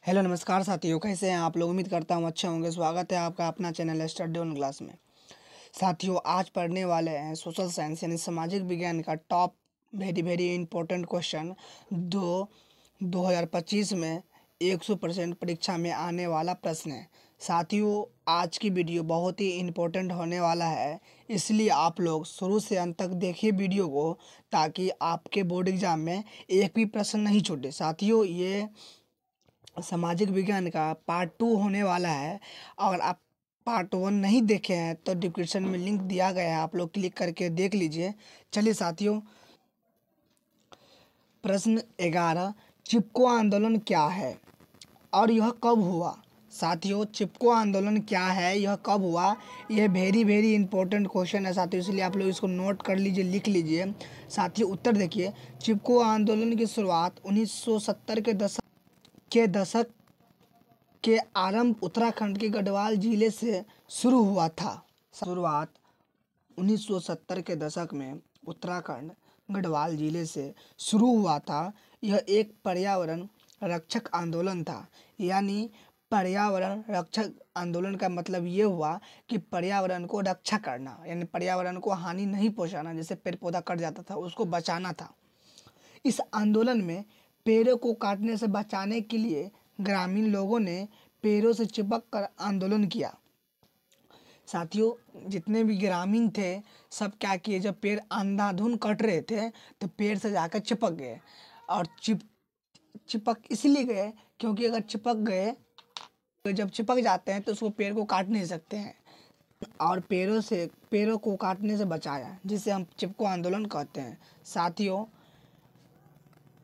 Hello नमस्कार साथियों, कैसे हैं आप लोग। उम्मीद करता हूँ अच्छे होंगे। स्वागत है आपका अपना चैनल स्टडी ऑन क्लास में। साथियों, आज पढ़ने वाले हैं सोशल साइंस यानी सामाजिक विज्ञान का टॉप वेरी इंपॉर्टेंट क्वेश्चन 2025 में 100% परीक्षा में आने वाला प्रश्न है। साथियों, आज की वीडियो बहुत ही इम्पोर्टेंट होने वाला है, इसलिए आप लोग शुरू से अंत तक देखिए वीडियो को, ताकि आपके बोर्ड एग्जाम में एक भी प्रश्न नहीं छूटे। साथियों, ये सामाजिक विज्ञान का पार्ट 2 होने वाला है। अगर आप पार्ट 1 नहीं देखे हैं तो डिस्क्रिप्शन में लिंक दिया गया है, आप लोग क्लिक करके देख लीजिए। चलिए साथियों, प्रश्न 11, चिपको आंदोलन क्या है और यह कब हुआ। साथियों, चिपको आंदोलन क्या है, यह कब हुआ, यह वेरी इंपॉर्टेंट क्वेश्चन है साथियों, इसलिए आप लोग इसको नोट कर लीजिए, लिख लीजिए। साथियों, उत्तर देखिए। चिपको आंदोलन की शुरुआत 1970 के दशक के आरंभ उत्तराखंड के गढ़वाल जिले से शुरू हुआ था। शुरुआत 1970 के दशक में उत्तराखंड गढ़वाल जिले से शुरू हुआ था। यह एक पर्यावरण रक्षक आंदोलन था। यानी पर्यावरण रक्षक आंदोलन का मतलब ये हुआ कि पर्यावरण को रक्षा करना, यानी पर्यावरण को हानि नहीं पहुंचाना। जैसे पेड़ पौधा कट जाता था, उसको बचाना था। इस आंदोलन में पेड़ों को काटने से बचाने के लिए ग्रामीण लोगों ने पेड़ों से चिपक कर आंदोलन किया। साथियों, जितने भी ग्रामीण थे सब क्या किए, जब पेड़ अंधाधुंध कट रहे थे तो पेड़ से जाकर चिपक गए। और चिपक इसलिए गए क्योंकि अगर चिपक गए तो जब चिपक जाते हैं तो उसको पेड़ को काट नहीं सकते हैं, और पेड़ों को काटने से बचाया, जिसे हम चिपको आंदोलन कहते हैं। साथियों,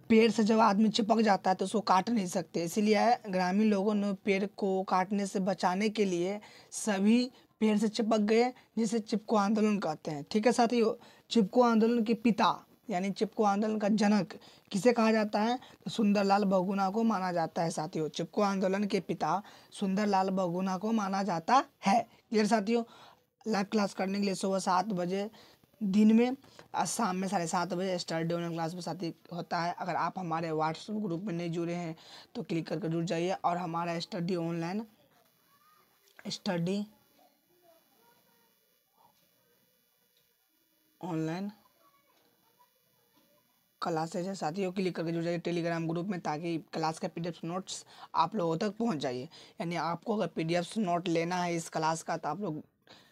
पेड़ से जब आदमी चिपक जाता है तो उसको काट नहीं सकते, इसीलिए ग्रामीण लोगों ने पेड़ को काटने से बचाने के लिए सभी पेड़ से चिपक गए, जिसे चिपको आंदोलन कहते हैं। ठीक है साथियों, चिपको आंदोलन के पिता यानी चिपको आंदोलन का जनक किसे कहा जाता है, तो सुंदरलाल बहुगुणा को माना जाता है। साथियों, चिपको आंदोलन के पिता सुंदरलाल बहुगुणा को माना जाता है। क्लियर साथियों। लाइव क्लास करने के लिए सुबह 7 बजे दिन में और शाम में 7:30 बजे स्टडी ऑनलाइन क्लास में साथी होता है। अगर आप हमारे व्हाट्सएप ग्रुप में नहीं जुड़े हैं तो क्लिक करके जुड़ जाइए, और हमारा स्टडी ऑनलाइन क्लासेज है साथियों, क्लिक करके जुड़ जाइए टेलीग्राम ग्रुप में, ताकि क्लास का पीडीएफ नोट्स आप लोगों तक पहुंच जाइए। यानी आपको अगर पीडीएफ नोट लेना है इस क्लास का तो आप लोग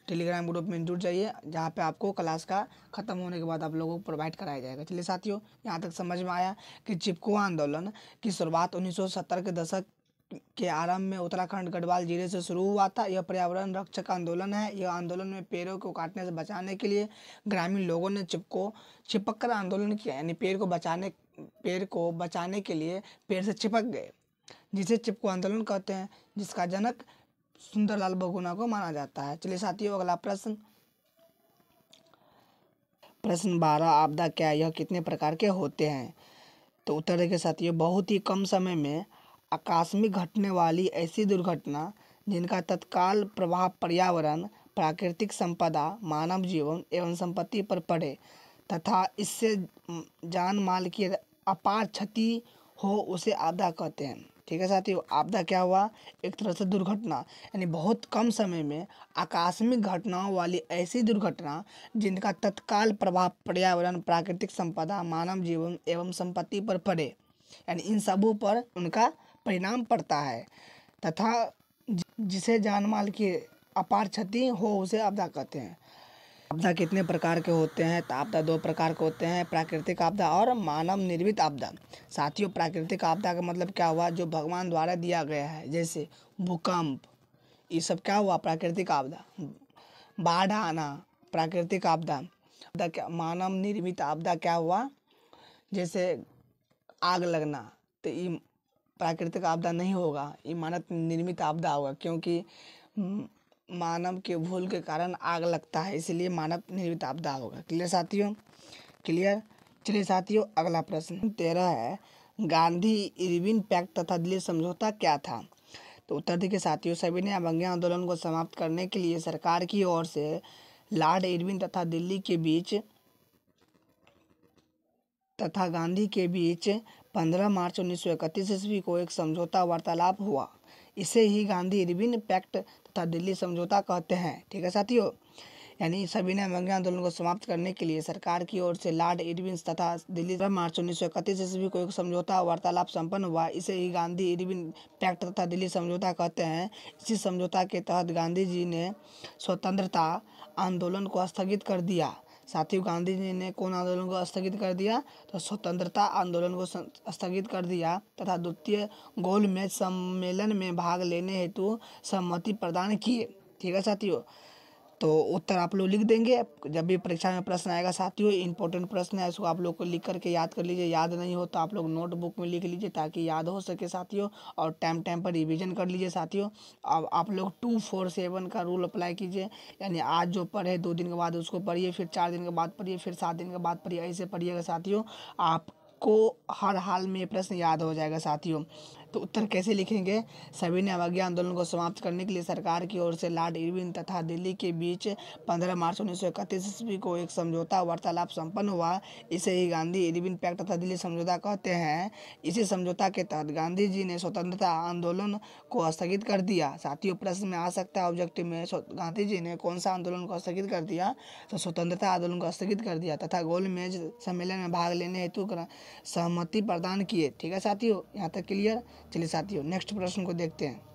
टेलीग्राम ग्रुप में जुड़ जाइए, जहाँ पे आपको क्लास का ख़त्म होने के बाद आप लोगों को प्रोवाइड कराया जाएगा। चलिए साथियों, यहाँ तक समझ में आया कि चिपको आंदोलन की शुरुआत 1970 के दशक के आरंभ में उत्तराखंड गढ़वाल जिले से शुरू हुआ था। यह पर्यावरण रक्षक आंदोलन है। यह आंदोलन में पेड़ों को काटने से बचाने के लिए ग्रामीण लोगों ने चिपक कर आंदोलन किया, यानी पेड़ को बचाने के लिए पेड़ से चिपक गए, जिसे चिपको आंदोलन कहते हैं, जिसका जनक सुंदरलाल बहुगुणा को माना जाता है। चलिए साथियों, अगला प्रश्न 12, आपदा क्या है, यह कितने प्रकार के होते हैं। तो उत्तर देखिए साथियों, बहुत ही कम समय में आकस्मिक घटने वाली ऐसी दुर्घटना जिनका तत्काल प्रभाव पर्यावरण, प्राकृतिक संपदा, मानव जीवन एवं संपत्ति पर पड़े तथा इससे जान माल की अपार क्षति हो, उसे आपदा कहते हैं। ठीक है साथियों, आपदा क्या हुआ, एक तरह से दुर्घटना, यानी बहुत कम समय में आकस्मिक घटनाओं वाली ऐसी दुर्घटना जिनका तत्काल प्रभाव पर्यावरण, प्राकृतिक संपदा, मानव जीवन एवं संपत्ति पर पड़े, यानी इन सबों पर उनका परिणाम पड़ता है, तथा जिसे जान माल की अपार क्षति हो, उसे आपदा कहते हैं। आपदा कितने प्रकार के होते हैं, तो आपदा 2 प्रकार के होते हैं, प्राकृतिक आपदा और मानव निर्मित आपदा। साथियों, प्राकृतिक आपदा का मतलब क्या हुआ, जो भगवान द्वारा दिया गया है, जैसे भूकंप, ये सब क्या हुआ, प्राकृतिक आपदा। बाढ़ आना, प्राकृतिक आपदा। क्या मानव निर्मित आपदा क्या हुआ, जैसे आग लगना, तो ये प्राकृतिक आपदा नहीं होगा, ये मानव निर्मित आपदा होगा, क्योंकि मानव के भूल के कारण आग लगता है, इसलिए मानव निर्मित आपदा होगा। क्लियर साथियों, क्लियर। चलिए साथियों, अगला प्रश्न 13 है, गांधी इरविन पैक्ट तथा दिल्ली समझौता क्या था। तो उत्तर देखिए साथियों, सविनय अवज्ञा आंदोलन को समाप्त करने के लिए सरकार की ओर से लॉर्ड इरविन तथा गांधी के बीच 15 मार्च 1931 ईस्वी को एक समझौता वार्तालाप हुआ। इसे ही गांधी इरविन पैक्ट तथा दिल्ली समझौता कहते हैं। ठीक है साथियों, यानी सविनय अवज्ञा आंदोलन को समाप्त करने के लिए सरकार की ओर से लॉर्ड इरविन तथा दिल्ली 15 मार्च 1931 ईस्वी को एक समझौता वार्तालाप संपन्न हुआ। इसे ही गांधी इरविन पैक्ट तथा दिल्ली समझौता कहते हैं। इसी समझौता के तहत गांधी जी ने स्वतंत्रता आंदोलन को स्थगित कर दिया। साथियों, गांधी जी ने कौन आंदोलन को स्थगित कर दिया? तो स्वतंत्रता आंदोलन को स्थगित कर दिया तथा द्वितीय गोलमेज सम्मेलन में भाग लेने हेतु सहमति प्रदान किए। ठीक है साथियों, तो उत्तर आप लोग लिख देंगे। जब भी परीक्षा में प्रश्न आएगा साथियों, इंपॉर्टेंट प्रश्न है, इसको आप लोग को लिख करके याद कर लीजिए। याद नहीं हो तो आप लोग नोटबुक में लिख लीजिए ताकि याद हो सके साथियों, और टाइम टाइम पर रिवीजन कर लीजिए साथियों। अब आप लोग 2-4-7 का रूल अप्लाई कीजिए, यानी आज जो पढ़े 2 दिन के बाद उसको पढ़िए, फिर 4 दिन के बाद पढ़िए, फिर 7 दिन के बाद पढ़िए, ऐसे पढ़िएगा साथियों। आपको हर हाल में ये प्रश्न याद हो जाएगा साथियों। तो उत्तर कैसे लिखेंगे? सविनय अवज्ञा आंदोलन को समाप्त करने के लिए सरकार की ओर से लॉर्ड इरविन तथा दिल्ली के बीच 15 मार्च 1931 ईस्वी को एक समझौता वार्तालाप संपन्न हुआ। इसे ही गांधी इरविन पैक्ट तथा दिल्ली समझौता कहते हैं। इसी समझौता के तहत गांधी जी ने स्वतंत्रता आंदोलन को स्थगित कर दिया। साथियों, प्रश्न में आ सकता है ऑब्जेक्टिव में, गांधी जी ने कौन सा आंदोलन को स्थगित कर दिया? तो स्वतंत्रता आंदोलन को स्थगित कर दिया तथा गोलमेज सम्मेलन में भाग लेने हेतु सहमति प्रदान किए। ठीक है साथियों, यहाँ तक क्लियर? चलिए साथियों, नेक्स्ट प्रश्न को देखते हैं।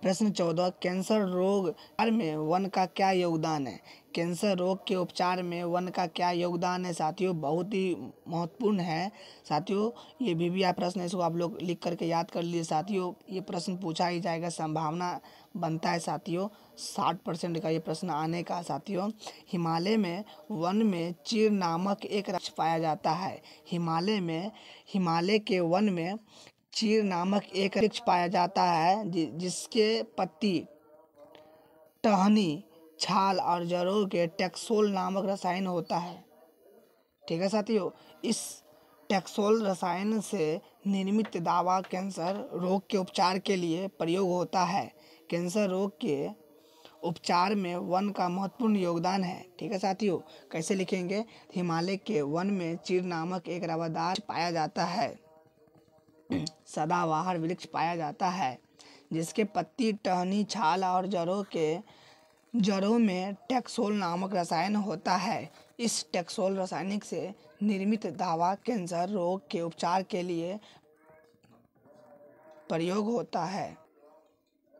प्रश्न 14, कैंसर रोग में वन का क्या योगदान है? कैंसर रोग के उपचार में वन का क्या योगदान है साथियों? बहुत ही महत्वपूर्ण है साथियों। ये भी प्रश्न है, इसको आप लोग लिख करके याद कर लीजिए साथियों। ये प्रश्न पूछा ही जाएगा, संभावना बनता है साथियों 60% का ये प्रश्न आने का साथियों। हिमालय में वन में चीड़ नामक एक वृक्ष पाया जाता है। हिमालय के वन में चीड़ नामक एक वृक्ष पाया जाता है जिसके पत्ती, टहनी, छाल और जड़ों के टैक्सोल नामक रसायन होता है। ठीक है साथियों, इस टैक्सोल रसायन से निर्मित दवा कैंसर रोग के उपचार के लिए प्रयोग होता है। कैंसर रोग के उपचार में वन का महत्वपूर्ण योगदान है। ठीक है साथियों, कैसे लिखेंगे? हिमालय के वन में चीड़ नामक एक रवादार पाया जाता है, सदाबहार वृक्ष पाया जाता है जिसके पत्ती, टहनी, छाल और जड़ों में टैक्सोल नामक रसायन होता है। इस टैक्सोल रासायनिक से निर्मित दवा कैंसर रोग के उपचार के लिए प्रयोग होता है।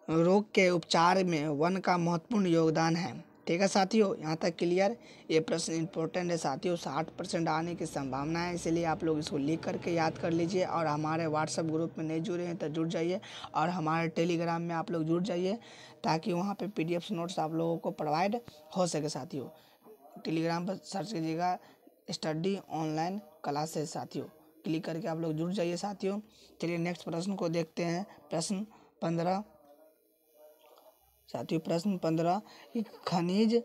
रोग के उपचार में वन का महत्वपूर्ण योगदान है। ठीक है साथियों, यहाँ तक क्लियर? ये प्रश्न इंपॉर्टेंट है साथियों, 60% आने की संभावना है, इसलिए आप लोग इसको लिख करके याद कर लीजिए। और हमारे व्हाट्सएप ग्रुप में नहीं जुड़े हैं तो जुड़ जाइए, और हमारे टेलीग्राम में आप लोग जुड़ जाइए ताकि वहाँ पे PDF नोट्स आप लोगों को प्रोवाइड हो सके साथियों। टेलीग्राम पर सर्च कीजिएगा स्टडी ऑनलाइन क्लासेस साथियों, क्लिक करके आप लोग जुड़ जाइए साथियों। चलिए नेक्स्ट प्रश्न को देखते हैं। प्रश्न 15 साथियों, प्रश्न 15 कि खनिज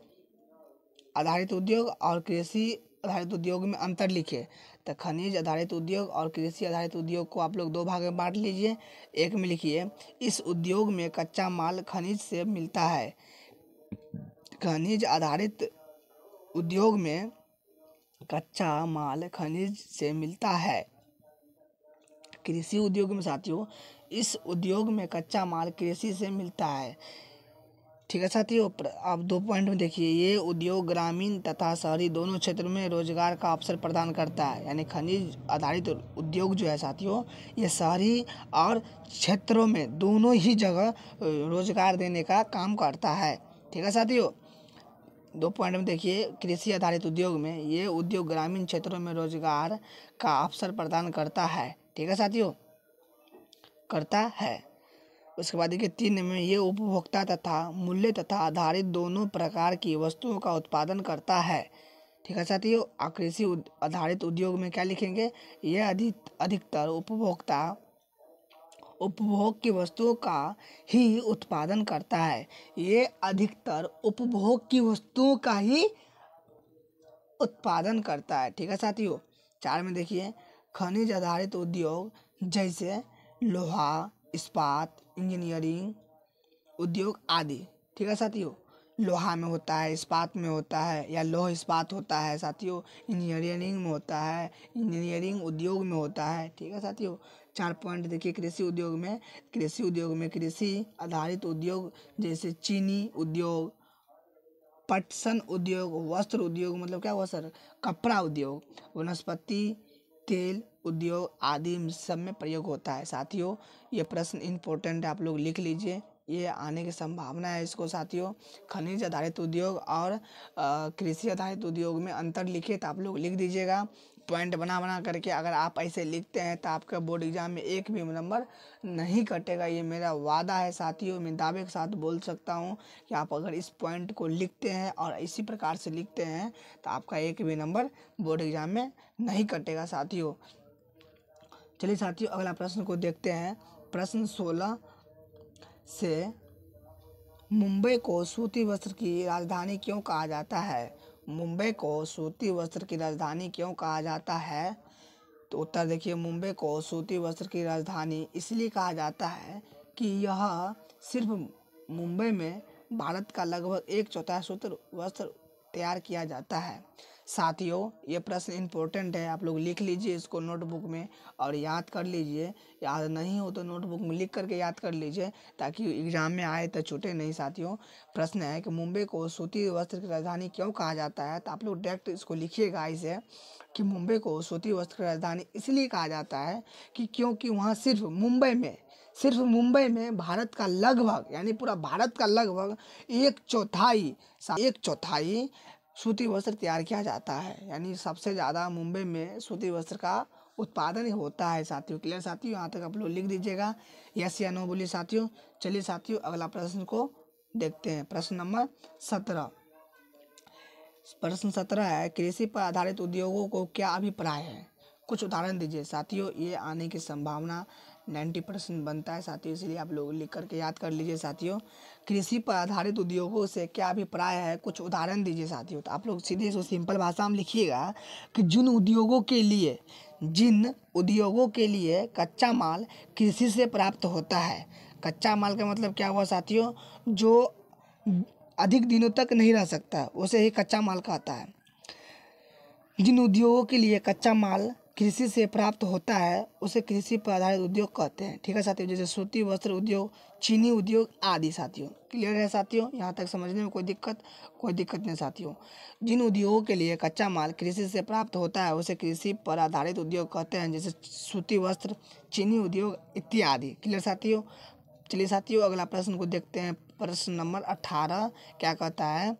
आधारित उद्योग और कृषि आधारित उद्योग में अंतर लिखिए। तो खनिज आधारित उद्योग और कृषि आधारित उद्योग को आप लोग 2 भाग में बांट लीजिए। एक में लिखिए, इस उद्योग में कच्चा माल खनिज से मिलता है। खनिज आधारित उद्योग में कच्चा माल खनिज से मिलता है। कृषि उद्योग में साथियों, इस उद्योग में कच्चा माल कृषि से मिलता है। ठीक है साथियों, आप 2 पॉइंट में देखिए, ये उद्योग ग्रामीण तथा शहरी दोनों क्षेत्रों में रोजगार का अवसर प्रदान करता है। यानी खनिज आधारित उद्योग जो है साथियों, ये शहरी और क्षेत्रों में दोनों ही जगह रोजगार देने का काम करता है। ठीक है साथियों, 2 पॉइंट में देखिए, कृषि आधारित उद्योग में ये उद्योग ग्रामीण क्षेत्रों में रोजगार का अवसर प्रदान करता है। ठीक है साथियों, करता है। उसके बाद देखिए 3 में, ये उपभोक्ता तथा मूल्य तथा आधारित दोनों प्रकार की वस्तुओं का उत्पादन करता है। ठीक है साथियों, कृषि आधारित उद्योग में क्या लिखेंगे? ये अधिकतर उपभोग की वस्तुओं का ही उत्पादन करता है। ये अधिकतर उपभोग की वस्तुओं का ही उत्पादन करता है। ठीक है साथियों, 4 में देखिए, खनिज आधारित उद्योग जैसे लोहा, इस्पात, इंजीनियरिंग उद्योग आदि। ठीक है साथियों, लोहा में होता है, इस्पात में होता है या लौह इस्पात होता है साथियों, इंजीनियरिंग में होता है, इंजीनियरिंग उद्योग में होता है। ठीक है साथियों, 4 पॉइंट देखिए। कृषि उद्योग में कृषि आधारित उद्योग जैसे चीनी उद्योग, पटसन उद्योग, वस्त्र उद्योग मतलब क्या हुआ सर, कपड़ा उद्योग, वनस्पति तेल उद्योग आदि सब में प्रयोग होता है साथियों। ये प्रश्न इम्पोर्टेंट है, आप लोग लिख लीजिए, ये आने की संभावना है इसको साथियों। खनिज आधारित उद्योग और कृषि आधारित उद्योग में अंतर लिखे तो आप लोग लिख दीजिएगा पॉइंट बना बना करके। अगर आप ऐसे लिखते हैं तो आपका बोर्ड एग्जाम में एक भी नंबर नहीं कटेगा, ये मेरा वादा है साथियों। मैं दावे के साथ बोल सकता हूँ कि आप अगर इस पॉइंट को लिखते हैं और इसी प्रकार से लिखते हैं तो आपका एक भी नंबर बोर्ड एग्जाम में नहीं कटेगा साथियों। चलिए साथियों, अगला प्रश्न को देखते हैं। प्रश्न 16 से मुंबई को सूती वस्त्र की राजधानी क्यों कहा जाता है? मुंबई को सूती वस्त्र की राजधानी क्यों कहा जाता है? तो उत्तर देखिए, मुंबई को सूती वस्त्र की राजधानी इसलिए कहा जाता है कि यह सिर्फ मुंबई में भारत का लगभग 1/4 सूत्र वस्त्र तैयार किया जाता है। साथियों, ये प्रश्न इम्पोर्टेंट है, आप लोग लिख लीजिए इसको नोटबुक में और याद कर लीजिए। याद नहीं हो तो नोटबुक में लिख करके याद कर लीजिए ताकि एग्जाम में आए तो छूटे नहीं साथियों। प्रश्न है कि मुंबई को सूती वस्त्र की राजधानी क्यों कहा जाता है, तो आप लोग डायरेक्ट इसको लिखिएगा ऐसे कि मुंबई को सूती वस्त्र की राजधानी इसलिए कहा जाता है कि क्योंकि वहाँ सिर्फ मुंबई में भारत का लगभग यानी पूरा भारत का लगभग 1/4 सूती वस्त्र तैयार किया जाता है। यानी सबसे ज़्यादा मुंबई में सूती वस्त्र का उत्पादन होता है साथियों। क्लियर साथियों, यहाँ तक आप लोग लिख दीजिएगा, यस या नो बोलिए साथियों। चलिए साथियों, अगला प्रश्न को देखते हैं। प्रश्न नंबर 17 है, कृषि पर आधारित उद्योगों को क्या अभिप्राय है? कुछ उदाहरण दीजिए साथियों। ये आने की संभावना 90% बनता है साथियों, इसलिए आप लोग लिख करके याद कर लीजिए साथियों। कृषि पर आधारित उद्योगों से क्या अभिप्राय है, कुछ उदाहरण दीजिए साथियों। तो आप लोग सीधे से सिंपल भाषा में लिखिएगा कि जिन उद्योगों के लिए कच्चा माल कृषि से प्राप्त होता है। कच्चा माल का मतलब क्या हुआ साथियों, जो अधिक दिनों तक नहीं रह सकता, उसे ही कच्चा माल कहता है। जिन उद्योगों के लिए कच्चा माल कृषि से प्राप्त होता है उसे कृषि पर आधारित उद्योग कहते हैं। ठीक है साथियों, जैसे सूती वस्त्र उद्योग, चीनी उद्योग आदि साथियों। क्लियर है साथियों, यहाँ तक समझने में कोई दिक्कत नहीं साथियों। जिन उद्योगों के लिए कच्चा माल कृषि से प्राप्त होता है उसे कृषि पर आधारित उद्योग कहते हैं, जैसे सूती वस्त्र, चीनी उद्योग इत्यादि। क्लियर साथियों। चलिए साथियों, अगला प्रश्न को देखते हैं। प्रश्न नंबर 18 क्या कहता है?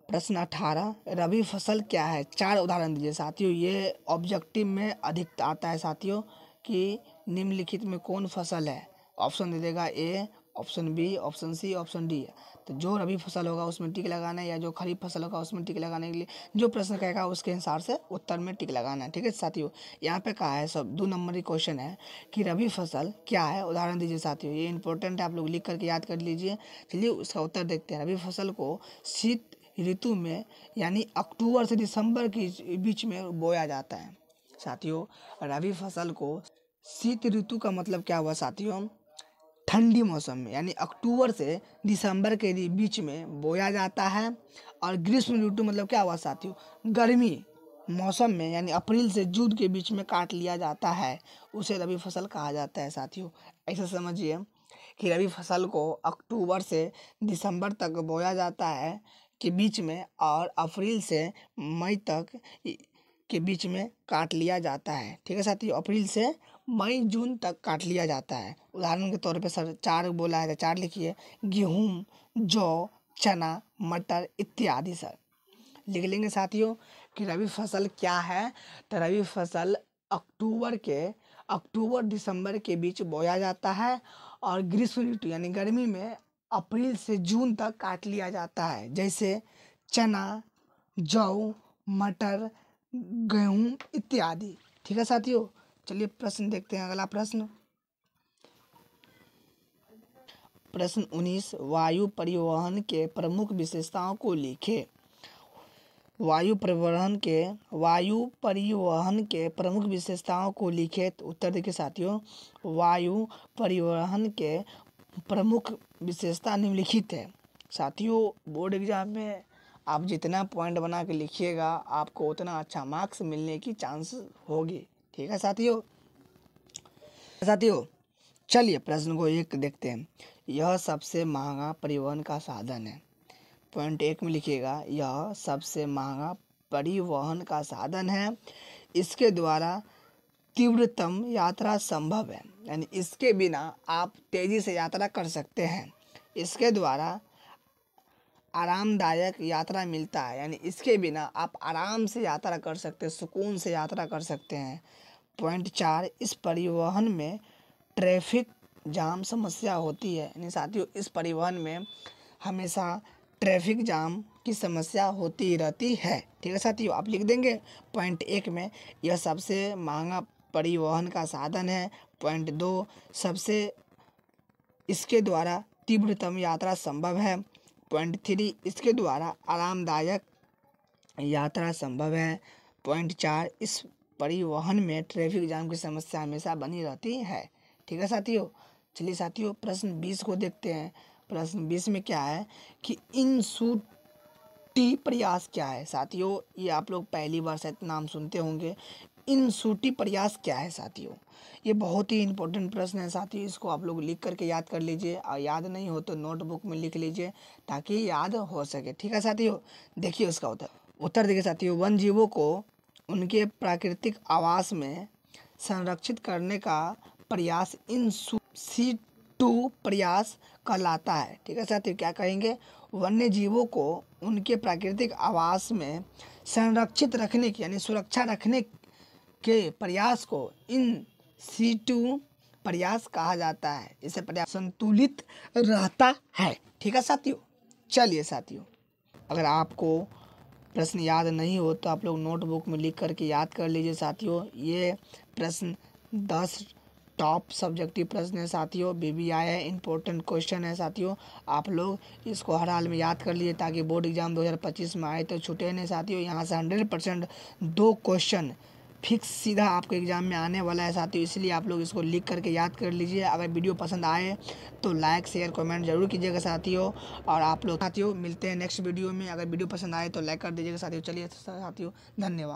प्रश्न 18, रबी फसल क्या है? 4 उदाहरण दीजिए साथियों। ये ऑब्जेक्टिव में अधिक आता है साथियों कि निम्नलिखित में कौन फसल है। ऑप्शन दे देगा A, option B, option C, option D. तो जो रबी फसल होगा उसमें टिक लगाना है या जो खरीफ फसल होगा उसमें टिक लगाने के लिए जो प्रश्न कहेगा उसके अनुसार से उत्तर में टिक लगाना है। ठीक है साथियों, यहाँ पे कहा है सब 2 नंबर की क्वेश्चन है कि रबी फसल क्या है, उदाहरण दीजिए साथियों। ये इंपॉर्टेंट है, आप लोग लिख करके याद कर लीजिए। चलिए उसका उत्तर देखते हैं। रबी फसल को शीत ऋतु में यानी अक्टूबर से दिसंबर के बीच में बोया जाता है साथियों। रबी फसल को शीत ऋतु का मतलब क्या हुआ साथियों, ठंडी मौसम में यानी अक्टूबर से दिसंबर के बीच में बोया जाता है। और ग्रीष्म ऋतु मतलब क्या हुआ साथियों, गर्मी मौसम में यानी अप्रैल से जून के बीच में काट लिया जाता है, उसे रबी फसल कहा जाता है साथियों। ऐसा समझिए कि रबी फसल को अक्टूबर से दिसंबर तक बोया जाता है के बीच में और अप्रैल से मई तक के बीच में काट लिया जाता है। ठीक है साथियों, अप्रैल से मई जून तक काट लिया जाता है। उदाहरण के तौर पे सर 4 बोला है तो 4 लिखिए, गेहूँ, जौ, चना, मटर इत्यादि। सर लिख लेंगे साथियों कि रबी फसल क्या है। तो रबी फसल अक्टूबर दिसंबर के बीच बोया जाता है और ग्रीष्म ऋतु यानी गर्मी में अप्रैल से जून तक काट लिया जाता है, जैसे चना, जौ, मटर, गेहूँ इत्यादि। ठीक है साथियों। चलिए प्रश्न देखते हैं। अगला प्रश्न 19, वायु परिवहन के प्रमुख विशेषताओं को लिखें। वायु परिवहन के प्रमुख विशेषताओं को लिखे। तो उत्तर देखिए साथियों, वायु परिवहन के प्रमुख विशेषता निम्नलिखित है। साथियों, बोर्ड एग्जाम में आप जितना पॉइंट बना के लिखिएगा आपको उतना अच्छा मार्क्स मिलने की चांस होगी। ठीक है साथियों। चलिए प्रश्न को एक देखते हैं। यह सबसे महंगा परिवहन का साधन है। पॉइंट 1 में लिखिएगा, यह सबसे महंगा परिवहन का साधन है। इसके द्वारा तीव्रतम यात्रा संभव है, यानी इसके बिना आप तेजी से यात्रा कर सकते हैं। इसके द्वारा आरामदायक यात्रा मिलता है, यानी इसके बिना आप आराम से यात्रा कर सकते हैं, सुकून से यात्रा कर सकते हैं। पॉइंट 4, इस परिवहन में ट्रैफिक जाम समस्या होती है, यानी साथियों इस परिवहन में हमेशा ट्रैफिक जाम की समस्या होती रहती है। ठीक है साथियों, आप लिख देंगे पॉइंट 1 में यह सबसे महंगा परिवहन का साधन है। पॉइंट 2, सबसे इसके द्वारा तीव्रतम यात्रा संभव है। पॉइंट 3, इसके द्वारा आरामदायक यात्रा संभव है। पॉइंट 4, इस परिवहन में ट्रैफिक जाम की समस्या हमेशा बनी रहती है। ठीक है साथियों। चलिए साथियों प्रश्न 20 को देखते हैं। प्रश्न 20 में क्या है कि इन सूटी प्रयास क्या है। साथियों ये आप लोग पहली बार शायद नाम सुनते होंगे। इन सूटी प्रयास क्या है साथियों, ये बहुत ही इंपॉर्टेंट प्रश्न है साथियों। इसको आप लोग लिख करके याद कर लीजिए, और याद नहीं हो तो नोटबुक में लिख लीजिए ताकि याद हो सके। ठीक है साथियों। देखिए उसका उत्तर देखिए साथियों, वन जीवों को उनके प्राकृतिक आवास में संरक्षित करने का प्रयास इन सीटू प्रयास कहलाता है। ठीक है साथियों, क्या कहेंगे, वन्य जीवों को उनके प्राकृतिक आवास में संरक्षित रखने की यानी सुरक्षा रखने के प्रयास को इन सीटू प्रयास कहा जाता है। इसे प्रयास संतुलित रहता है। ठीक है साथियों। चलिए साथियों, अगर आपको प्रश्न याद नहीं हो तो आप लोग नोटबुक में लिख करके याद कर लीजिए साथियों। ये प्रश्न 10 टॉप सब्जेक्टिव प्रश्न है साथियों, BBI है, इम्पोर्टेंट क्वेश्चन है साथियों। आप लोग इसको हर हाल में याद कर लीजिए ताकि बोर्ड एग्जाम 2025 में आए तो छूटे नहीं साथियों। यहाँ से 100% 2 क्वेश्चन फिक्स सीधा आपके एग्जाम में आने वाला है साथियों, इसलिए आप लोग इसको लिख करके याद कर लीजिए। अगर वीडियो पसंद आए तो लाइक शेयर कमेंट जरूर कीजिएगा साथियों। और आप लोग साथियों मिलते हैं नेक्स्ट वीडियो में। अगर वीडियो पसंद आए तो लाइक कर दीजिएगा साथियों। चलिए साथियों, धन्यवाद।